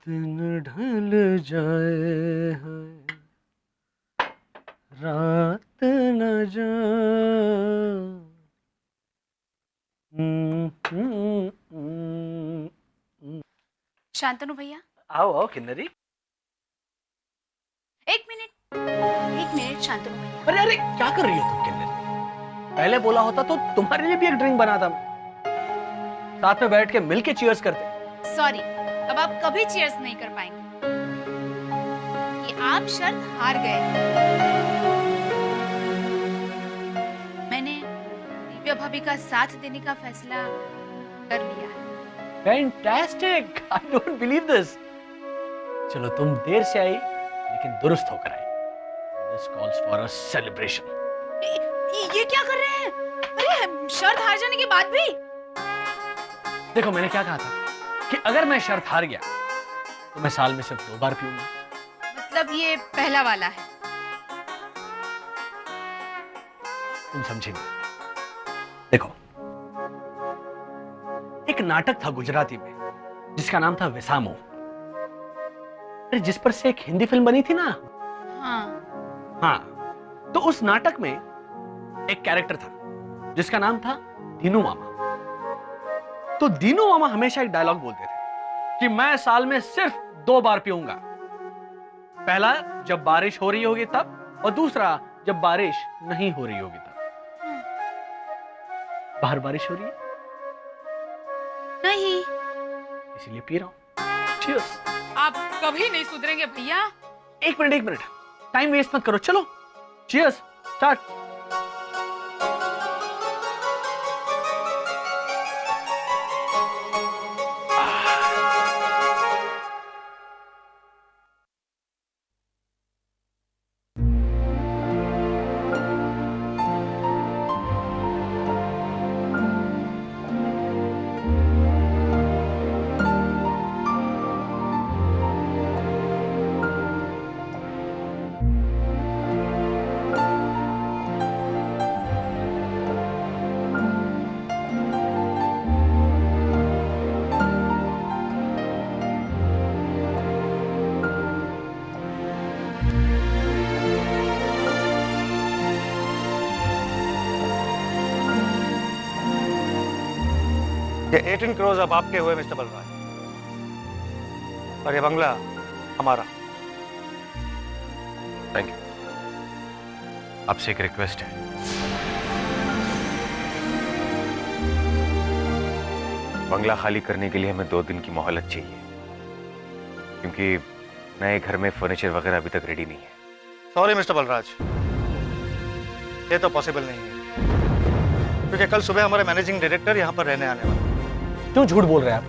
दिन ढल जाए है, रात न जाए। शांतनु भैया, आओ आओ किन्नरी। एक मिनट शांतनु भैया। अरे अरे क्या कर रही हो तुम किन्नरी? पहले बोला होता तो तुम्हारे लिए भी एक ड्रिंक बनाता मैं, साथ में बैठ के मिलके चीयर्स करते। सॉरी, अब आप कभी चीयर्स नहीं कर पाएंगे। ये आप शर्त हार गए। मैंने दिव्या भाभी का साथ देने का फैसला कर लिया है। Fantastic, I don't believe this. चलो तुम देर से आई लेकिन दुरुस्त होकर आई। This calls for a celebration. ये क्या कर रहे हैं? अरे शर्त हार जाने के बाद भी। देखो मैंने क्या कहा था कि अगर मैं शर्त हार गया तो मैं साल में सिर्फ 2 बार पीऊंगा। मतलब ये पहला वाला है। तुम समझे नहीं। देखो, एक नाटक था गुजराती में जिसका नाम था वेसामो, अरे जिस पर से एक हिंदी फिल्म बनी थी ना। हाँ, तो उस नाटक में एक कैरेक्टर था जिसका नाम था दीनू मामा। तो दीनू मामा हमेशा एक डायलॉग बोलते थे कि मैं साल में सिर्फ 2 बार पीऊंगा। पहला जब बारिश हो रही होगी तब, और दूसरा जब बारिश नहीं हो रही होगी तब। बाहर बारिश हो रही है? नहीं, इसीलिए पी रहा हूं। चीयर्स। आप कभी नहीं सुधरेंगे भैया। एक मिनट, टाइम वेस्ट मत करो, चलो चीयर्स स्टार्ट। ये 18 करोड़ अब आपके हुए मिस्टर बलराज, और ये बंगला हमारा। Thank you. आपसे एक रिक्वेस्ट है। बंगला खाली करने के लिए हमें 2 दिन की मोहलत चाहिए, क्योंकि नए घर में फर्नीचर वगैरह अभी तक रेडी नहीं है। सॉरी मिस्टर बलराज, ये तो पॉसिबल नहीं है, क्योंकि कल सुबह हमारे मैनेजिंग डायरेक्टर यहाँ पर रहने आने वाले। क्यों झूठ बोल रहे हैं आप?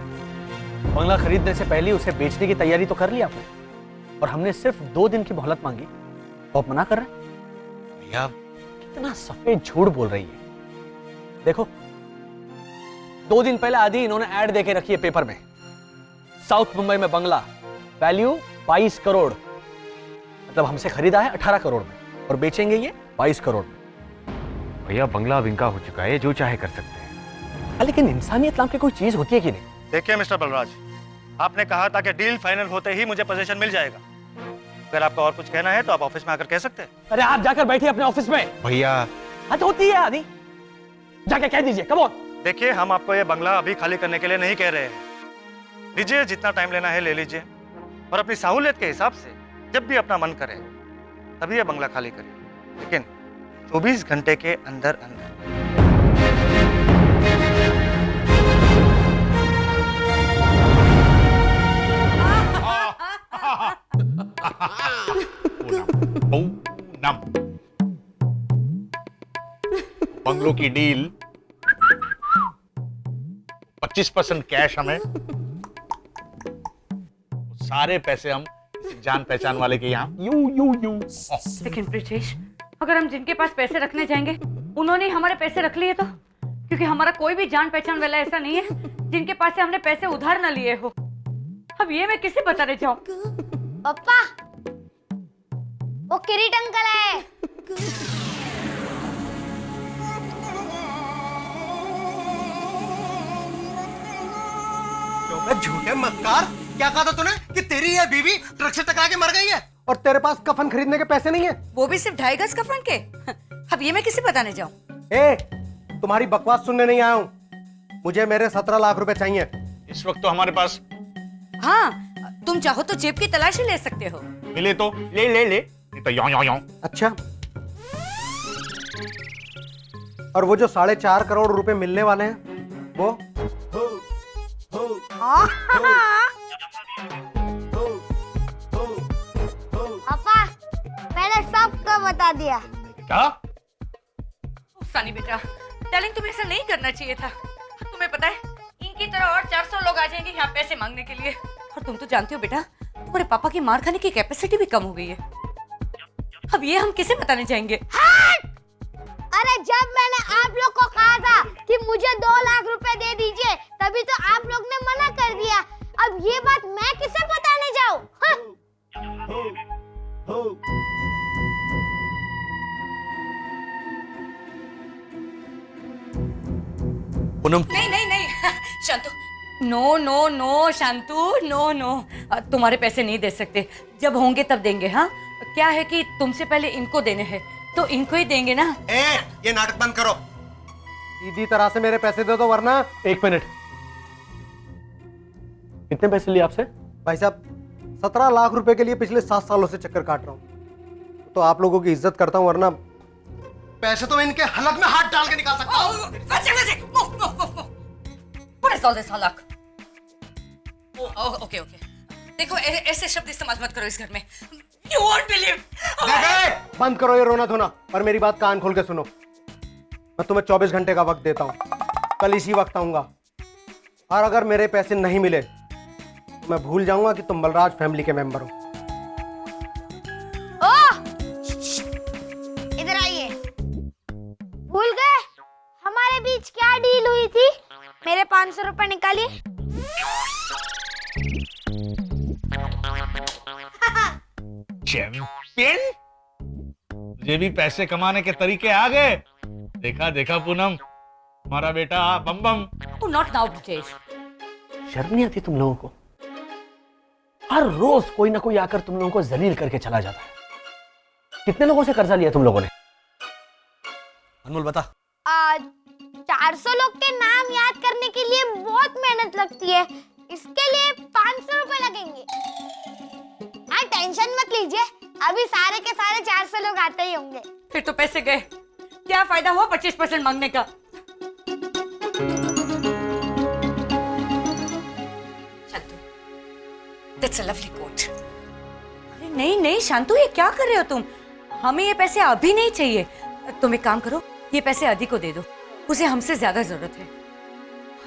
बंगला खरीदने से पहले उसे बेचने की तैयारी तो कर ली आपने, और हमने सिर्फ 2 दिन की मोहलत मांगी तो आप मना कर रहे हैं? भैया कितना सफेद झूठ बोल रही है। देखो, 2 दिन पहले आदि इन्होंने ऐड देके रखी है पेपर में, साउथ मुंबई में बंगला, वैल्यू 22 करोड़। मतलब हमसे खरीदा है 18 करोड़ में और बेचेंगे ये 22 करोड़ में। भैया बंगला अब इनका हो चुका है, जो चाहे कर सकते हैं। लेकिन इंसानियत नाम की कोई चीज होती है कि नहीं? देखिए मिस्टर बलराज, आपने कहा था कि डील फाइनल होते ही मुझे पोजीशन मिल जाएगा। अगर आपको और कुछ कहना है तो आप ऑफिस में आकर कह सकते हैं। अरे आप जाकर बैठिए अपने ऑफिस में। भैया हद होती है आदि, जाके कह दीजिए। Come on. देखिए, हम आपको ये बंगला अभी खाली करने के लिए नहीं कह रहे हैं। लीजिए, जितना टाइम लेना है ले लीजिए, और अपनी सहूलियत के हिसाब से जब भी अपना मन करे तभी ये बंगला खाली करिए, लेकिन 24 घंटे के अंदर अंदर। बंगलों की डील 25% कैश हमें, सारे पैसे हम जान पहचान वाले के यहाँ यू। लेकिन ब्रिजेश, अगर हम जिनके पास पैसे रखने जाएंगे उन्होंने हमारे पैसे रख लिए तो? क्योंकि हमारा कोई भी जान पहचान वाला ऐसा नहीं है जिनके पास से हमने पैसे उधार न लिए हो। अब ये मैं किसे बताने जाऊं? पापा, वो किरीट अंकल है। झूठे मक्कार, क्या कहा था तूने कि तेरी ये बीवी ट्रक से टकरा के मर गई है और तेरे पास कफन खरीदने के पैसे नहीं है? वो भी सिर्फ 2.5 गज कफन के। अब ये मैं किसे बताने जाऊं? ए, तुम्हारी बकवास सुनने नहीं आया हूँ। मुझे मेरे 17 लाख रुपए चाहिए इस वक्त तो हमारे पास हाँ, तुम चाहो तो जेब की तलाशी ले सकते हो। मिले तो ले ले ले, नहीं तो यों। अच्छा, और वो जो 4.5 करोड़ रुपए मिलने वाले हैं वो? पापा मैंने सबको बता दिया। क्या? सानी बेटा, डार्लिंग तुम्हें ऐसा नहीं करना चाहिए था। तुम्हें पता है इनकी तरह और 400 लोग आ जाएंगे यहाँ पैसे मांगने के लिए। और तुम तो जानते हो बेटा, तुम्हारे पापा की मार खाने की कैपेसिटी भी कम हो गई है। अब ये हम किसे बताने जाएंगे? अरे जब मैंने आप लोग को कहा था कि मुझे 2 लाख रुपए दे दीजिए, तभी तो आप लोग ने मना कर दिया। अब ये बात मैं किसे बताने जाऊं? पूनम, नहीं शांतु, नो शांतु, नो। तुम्हारे पैसे नहीं दे सकते। जब होंगे तब देंगे। हाँ, क्या है कि तुमसे पहले इनको देने हैं तो इनको ही देंगे ना। ये नाटक बंद करो। सीधी तरह से मेरे पैसे दे दो वरना। 1 मिनट, कितने पैसे लिए आपसे? भाई साहब, 17 लाख रुपए के लिए पिछले 7 सालों से चक्कर काट रहा हूँ, तो आप लोगों की इज्जत करता हूँ, वरना पैसे तो मैं इनके हलक में हाथ डाल के निकाल सकता हूँ। ओके। देखो ऐसे शब्द इस्तेमाल मत करो इस घर में। You won't believe. बंद करो ये रोना धोना और मेरी बात कान खोल के सुनो। मैं तुम्हें 24 घंटे का वक्त देता हूँ, कल इसी वक्त आऊंगा, और अगर मेरे पैसे नहीं मिले तो मैं भूल जाऊंगा कि तुम बलराज फैमिली के मेंबर हो। इधर आइए। भूल गए हमारे बीच क्या डील हुई थी? मेरे 500 रुपए निकालिए। चैंपियन, मुझे भी पैसे कमाने के तरीके आ गए। देखा पूनम, हमारा बेटा बम बम। Not now Brijesh. शर्म नहीं आती तुम लोगों को? हर रोज कोई ना कोई आकर तुम लोगों को जलील करके चला जाता है। कितने लोगों से कर्जा लिया तुम लोगों ने? अनमोल बता। 400 लोग के नाम याद करने के लिए बहुत मेहनत लगती है, इसके लिए 500 रुपए लगेंगे। हाँ, टेंशन मत लीजिए, अभी सारे के सारे 400 लोग आते ही होंगे। फिर तो पैसे गए, क्या फायदा हुआ 25% मांगने का? That's a lovely quote. अरे नहीं शांतु, ये क्या कर रहे हो तुम? हमें ये पैसे अभी नहीं चाहिए। तुम एक काम करो, ये पैसे आदि को दे दो, उसे हमसे ज्यादा जरूरत है।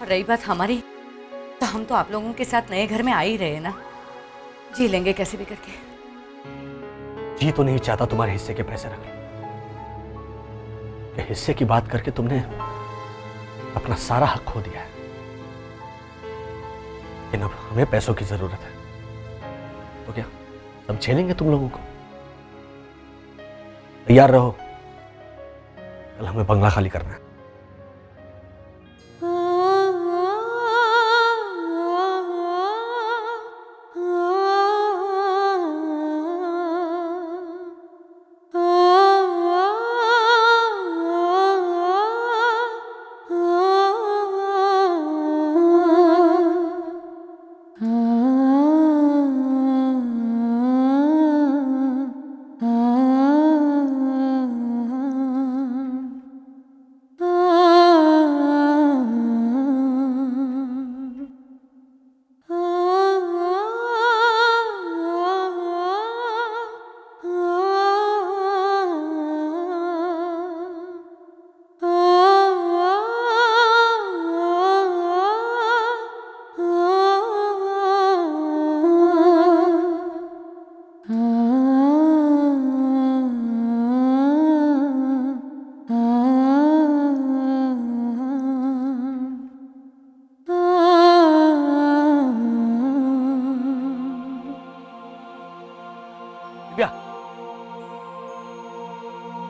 और रही बात हमारी, तो हम तो आप लोगों के साथ नए घर में आ ही रहे हैं ना, जी लेंगे कैसे भी करके। जी तो नहीं चाहता तुम्हारे हिस्से के पैसे रख लो, कि हिस्से की बात करके तुमने अपना सारा हक खो दिया है। लेकिन अब हमें पैसों की जरूरत है, तो क्या सब झेलेंगे तुम लोगों को? तैयार रहो, कल हमें बंगला खाली करना है।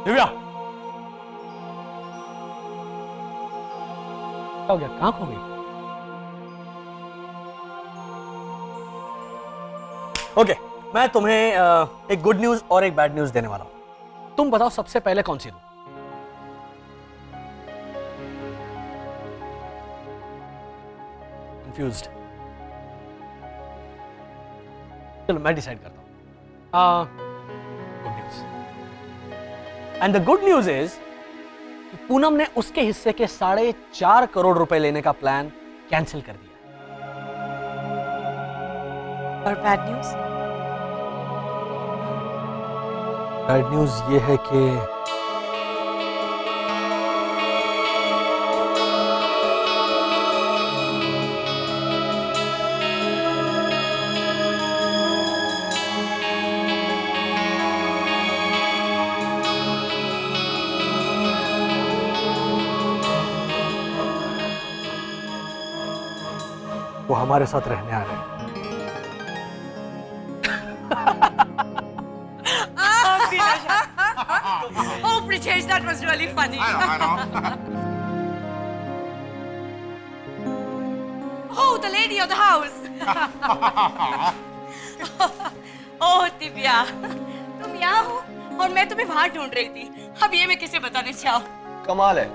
दिव्या, क्या हो गया? कहां खो गई? ओके, मैं तुम्हें एक गुड न्यूज और एक बैड न्यूज देने वाला हूं। तुम बताओ सबसे पहले कौन सी दूं? कंफ्यूज्ड? चलो मैं डिसाइड करता हूं। Good news. And the good news is Poonam ने उसके हिस्से के 4.5 करोड़ रुपए लेने का प्लान कैंसिल कर दिया। और बैड न्यूज? बैड न्यूज ये है कि वो हमारे साथ रहने आ रहे हैं। Oh, Pritesh, that was really funny. I know. Oh, the lady of the house. Oh, Divya, तुम यहाँ हो और मैं तुम्हें बाहर ढूंढ रही थी। अब ये मैं किसे बताने चाहूँ? कमाल है,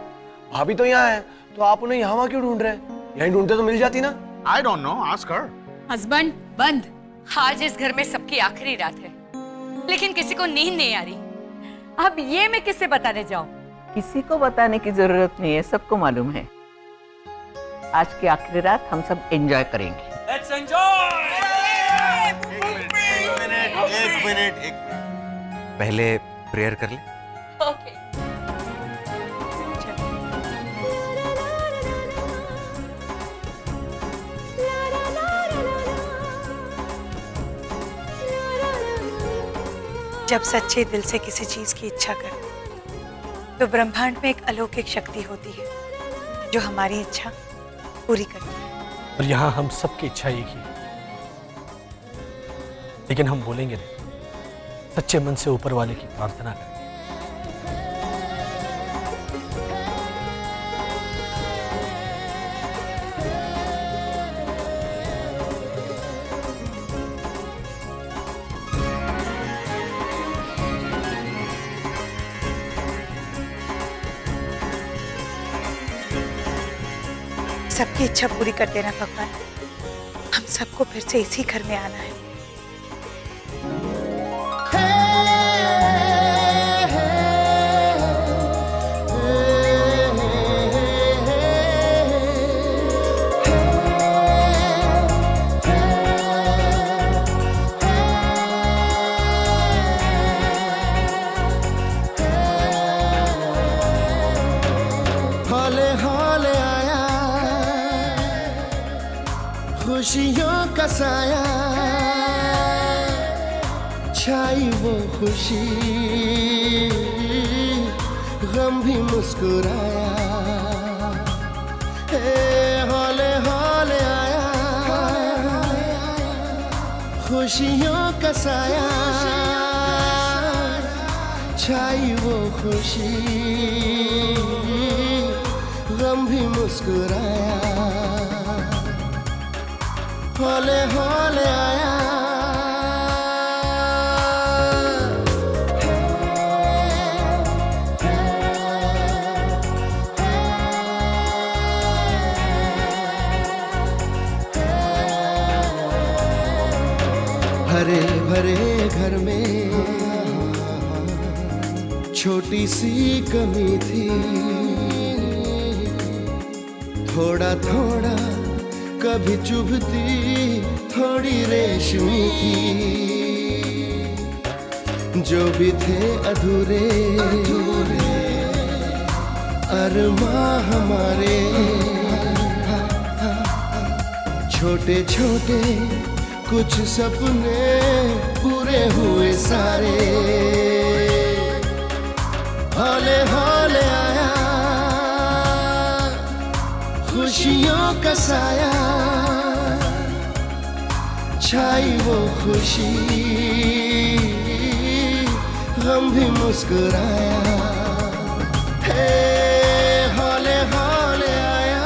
भाभी तो यहाँ है, तो आप उन्हें यहाँ वहाँ क्यों ढूंढ रहे हैं? यहीं ढूंढते तो मिल जाती ना। I don't know. Ask her. Husband बंद। आज इस घर में सबकी आखिरी रात है, लेकिन किसी को नींद नहीं आ रही। अब ये मैं किससे बताने जाऊं? किसी को बताने की जरूरत नहीं है, सबको मालूम है। आज की आखिरी रात हम सब एंजॉय करेंगे। Let's enjoy! एक मिनट। पहले प्रेयर कर ले। ओके। जब सच्चे दिल से किसी चीज की इच्छा करें तो ब्रह्मांड में एक अलौकिक शक्ति होती है जो हमारी इच्छा पूरी करती है। और यहाँ हम सबकी इच्छा एक ही है, लेकिन हम बोलेंगे नहीं, सच्चे मन से ऊपर वाले की प्रार्थना करें। सबकी इच्छा पूरी कर देना भगवान। हम सबको फिर से इसी घर में आना है। हाले हाले आया खुशियों का साया, छाई वो खुशी गम भी मुस्कुराया। हाले हाले आया खुशियों का साया, छाई वो खुशी गम भी मुस्कुराया। हौले हौले आया हरे भरे घर में छोटी सी कमी थी, थोड़ा थोड़ा कभी चुभती थोड़ी रेशमी थी। जो भी थे अधूरे अरमां हमारे, छोटे छोटे कुछ सपने पूरे हुए सारे। हौले हौले आया खुशियों का साया, छाई वो खुशी गम भी मुस्कुराया। हे हौले हौले आया।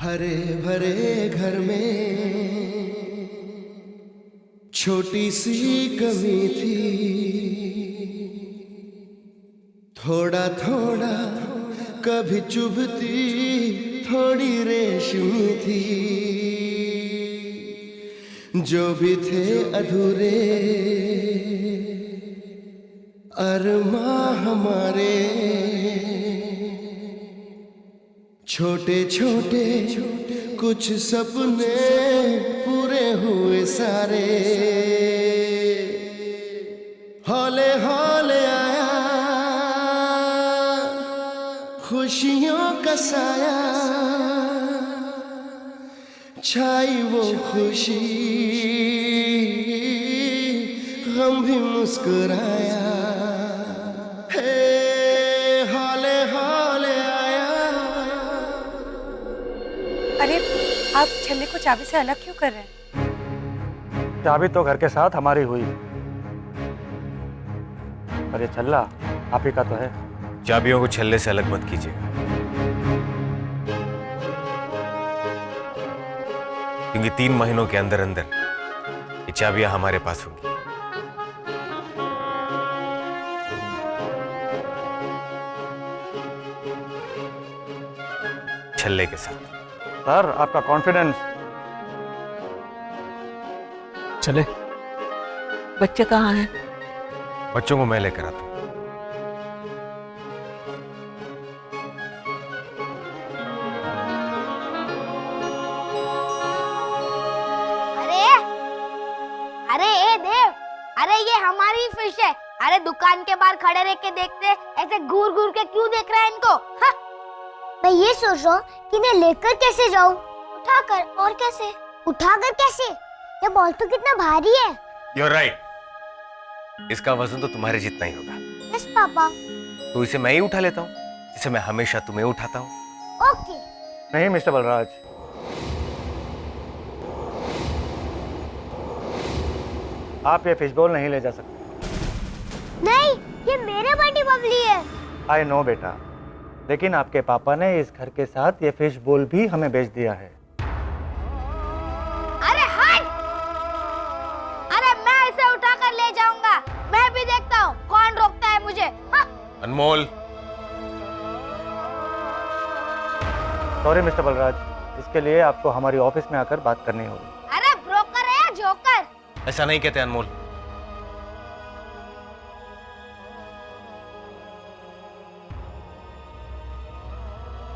हरे भरे घर में छोटी सी कमी थी, थोड़ा थोड़ा कभी चुभती थोड़ी रेशमी थी। जो भी थे अधूरे अरमां हमारे, छोटे छोटे कुछ सपने पूरे हुए सारे। हौले हौले आया खुशियों का साया, छाई वो खुशी गम भी मुस्कुराया। हे हौले हौले आया। अरे आप छल्ले को चाबी से अलग क्यों कर रहे हैं? चाबी तो घर के साथ हमारी हुई, पर ये छल्ला आप ही का तो है। चाबियों को छल्ले से अलग मत कीजिएगा, क्योंकि 3 महीनों के अंदर अंदर ये चाबियां हमारे पास होंगी। छल्ले के साथ। सर आपका कॉन्फिडेंस। चले, बच्चे कहाँ हैं? बच्चों को मैं लेकर आता हूं। अरे अरे ए देव, अरे ये हमारी फिश है। अरे दुकान के बाहर खड़े रह के देखते, ऐसे घूर घूर के क्यों देख रहा है इनको? हाँ? मैं ये सोच रहा हूँ कि मैं लेकर कैसे जाऊँ? उठाकर। और कैसे? उठाकर कैसे? ये बॉल तो कितना भारी है। You're right। इसका वजन तो तुम्हारे जितना ही होगा। Yes papa. तो इसे मैं ही उठा लेता हूँ, जिसे मैं हमेशा तुम्हें उठाता हूँ। ओके। नहीं मिस्टर बलराज, आप ये फिश बॉल नहीं ले जा सकते। नहीं, ये मेरे बंटी बबली है। आई नो बेटा, लेकिन आपके पापा ने इस घर के साथ ये फिश बॉल भी हमें बेच दिया है। अरे हट! अरे मैं इसे उठा कर ले जाऊंगा। मैं भी देखता हूँ कौन रोकता है मुझे। हाँ? अनमोल। सॉरी मिस्टर बलराज, इसके लिए आपको हमारी ऑफिस में आकर बात करनी होगी। अरे ब्रोकर है या जोकर? ऐसा नहीं कहते अनमोल।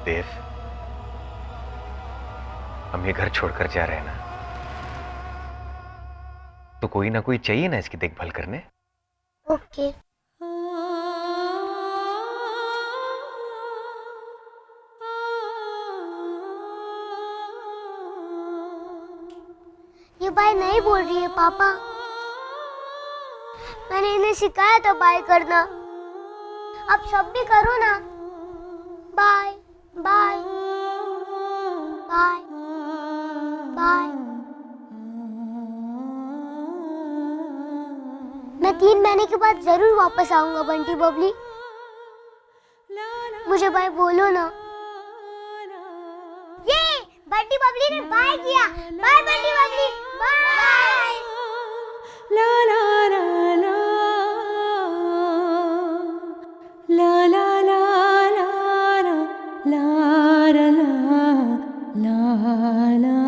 देव, हम ये घर छोड़कर जा रहे हैं ना, तो कोई ना कोई चाहिए ना इसकी देखभाल करने। ओके। ये बाय नहीं बोल रही है पापा। मैंने इन्हें सिखाया था बाय करना। अब सब भी करो ना। Bye bye bye bye. मैं 3 महीने के बाद जरूर वापस आऊंगा बंटी बबली। मुझे बाय बोलो ना। ये बंटी बबली ने बाय किया। Bye Bunty Babli, bye. ला ला ला ला ला ला ला ला ला ला ला ला ला।